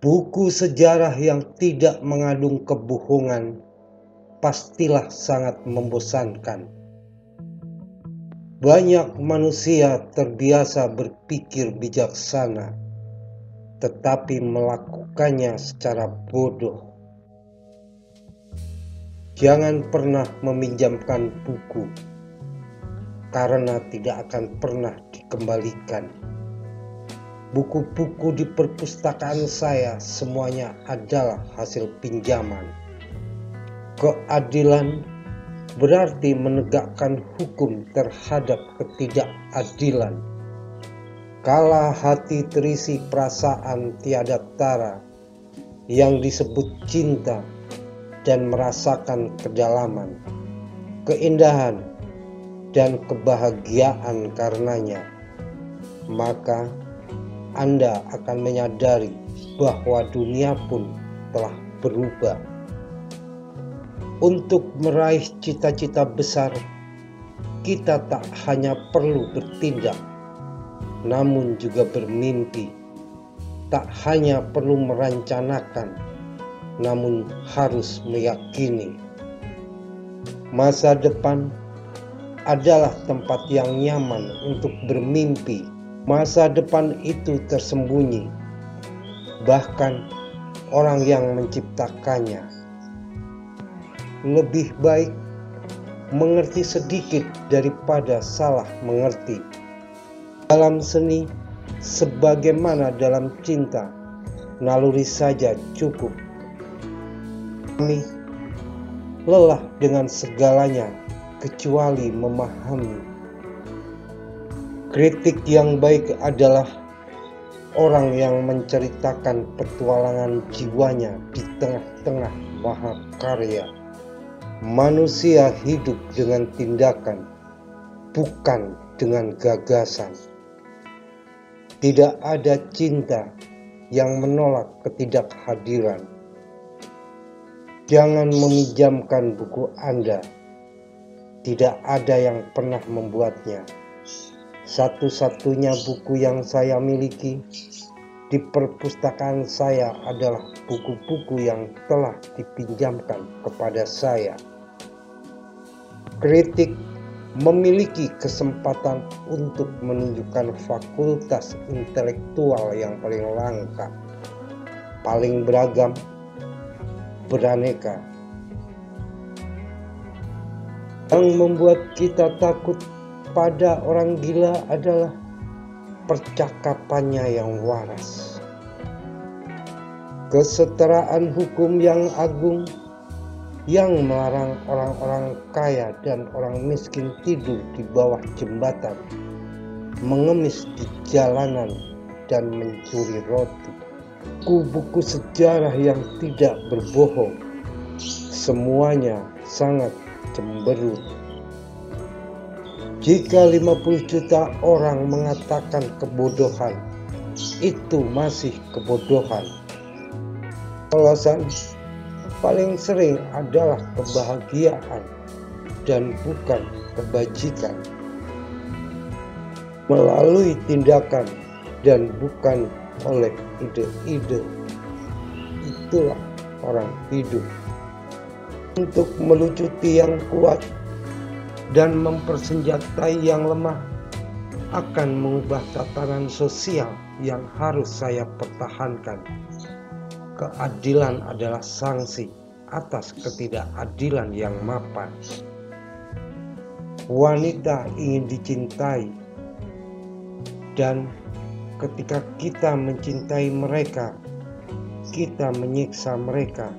Buku sejarah yang tidak mengandung kebohongan pastilah sangat membosankan. Banyak manusia terbiasa berpikir bijaksana, tetapi melakukannya secara bodoh. Jangan pernah meminjamkan buku, karena tidak akan pernah dikembalikan. Buku-buku di perpustakaan saya semuanya adalah hasil pinjaman. Keadilan berarti menegakkan hukum terhadap ketidakadilan. Kala hati terisi perasaan tiada tara yang disebut cinta dan merasakan kedalaman, keindahan, dan kebahagiaan karenanya, maka Anda akan menyadari bahwa dunia pun telah berubah. Untuk meraih cita-cita besar, kita tak hanya perlu bertindak, namun juga bermimpi. Tak hanya perlu merencanakan, namun harus meyakini. Masa depan adalah tempat yang nyaman untuk bermimpi. Masa depan itu tersembunyi, bahkan orang yang menciptakannya. Lebih baik mengerti sedikit daripada salah mengerti. Dalam seni, sebagaimana dalam cinta, naluri saja cukup. Kami lelah dengan segalanya kecuali memahami. Kritik yang baik adalah orang yang menceritakan petualangan jiwanya di tengah-tengah mahakarya. Manusia hidup dengan tindakan, bukan dengan gagasan. Tidak ada cinta yang menolak ketidakhadiran. Jangan meminjamkan buku Anda. Tidak ada yang pernah membuatnya. Satu-satunya buku yang saya miliki di perpustakaan saya adalah buku-buku yang telah dipinjamkan kepada saya. Kritik memiliki kesempatan untuk menunjukkan fakultas intelektual yang paling langka, paling beragam, beraneka. Yang membuat kita takut pada orang gila adalah percakapannya yang waras. Kesetaraan hukum yang agung yang melarang orang-orang kaya dan orang miskin tidur di bawah jembatan, mengemis di jalanan, dan mencuri roti. Buku-buku sejarah yang tidak berbohong, semuanya sangat cemberut. Jika 50 juta orang mengatakan kebodohan, itu masih kebodohan. Alasan paling sering adalah kebahagiaan dan bukan kebajikan. Melalui tindakan dan bukan oleh ide-ide. Itulah orang hidup. Untuk melucuti yang kuat dan mempersenjatai yang lemah akan mengubah tatanan sosial yang harus saya pertahankan. Keadilan adalah sanksi atas ketidakadilan yang mapan. Wanita ingin dicintai, dan ketika kita mencintai mereka, kita menyiksa mereka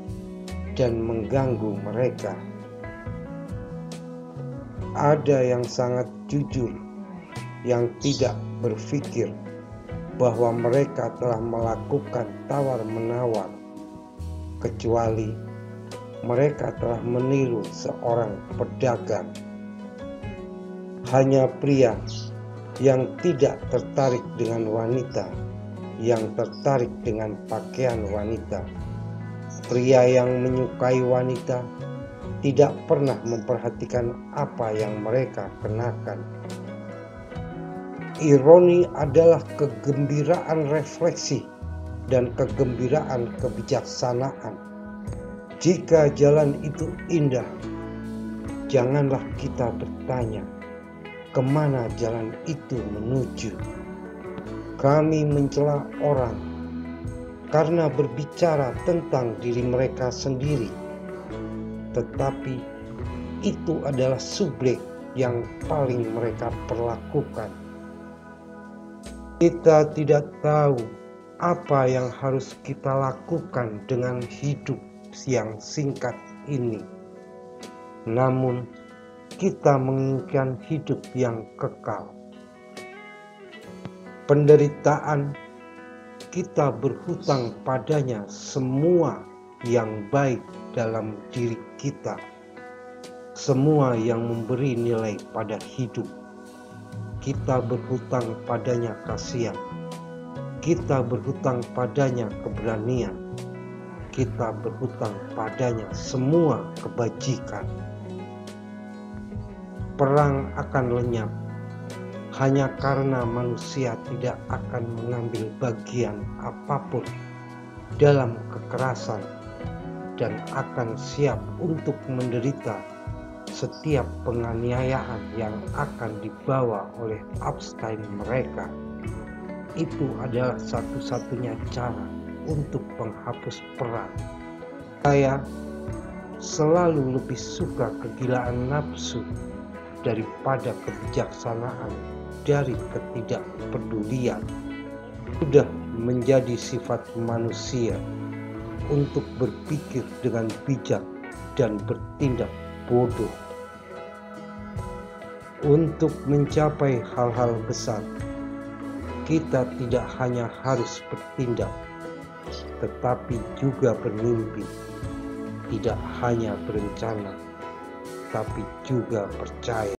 dan mengganggu mereka. Ada yang sangat jujur, yang tidak berpikir bahwa mereka telah melakukan tawar-menawar, kecuali mereka telah meniru seorang pedagang. Hanya pria yang tidak tertarik dengan wanita, yang tertarik dengan pakaian wanita. Pria yang menyukai wanita tidak pernah memperhatikan apa yang mereka kenakan. Ironi adalah kegembiraan refleksi dan kegembiraan kebijaksanaan. Jika jalan itu indah, janganlah kita bertanya, kemana jalan itu menuju? Kami mencela orang karena berbicara tentang diri mereka sendiri, tetapi itu adalah subjek yang paling mereka perlakukan. Kita tidak tahu apa yang harus kita lakukan dengan hidup yang singkat ini. Namun, kita menginginkan hidup yang kekal. Penderitaan, kita berhutang padanya semua yang baik dalam diri kita, semua yang memberi nilai pada hidup. Kita berhutang padanya kasihan, kita berhutang padanya keberanian, kita berhutang padanya semua kebajikan. Perang akan lenyap hanya karena manusia tidak akan mengambil bagian apapun dalam kekerasan dan akan siap untuk menderita setiap penganiayaan yang akan dibawa oleh Epstein mereka. Itu adalah satu-satunya cara untuk menghapus perang. Saya selalu lebih suka kegilaan nafsu daripada kebijaksanaan dari ketidakpedulian. Sudah menjadi sifat manusia untuk berpikir dengan bijak dan bertindak bodoh. Untuk mencapai hal-hal besar, kita tidak hanya harus bertindak, tetapi juga bermimpi. Tidak hanya berencana, tapi juga percaya.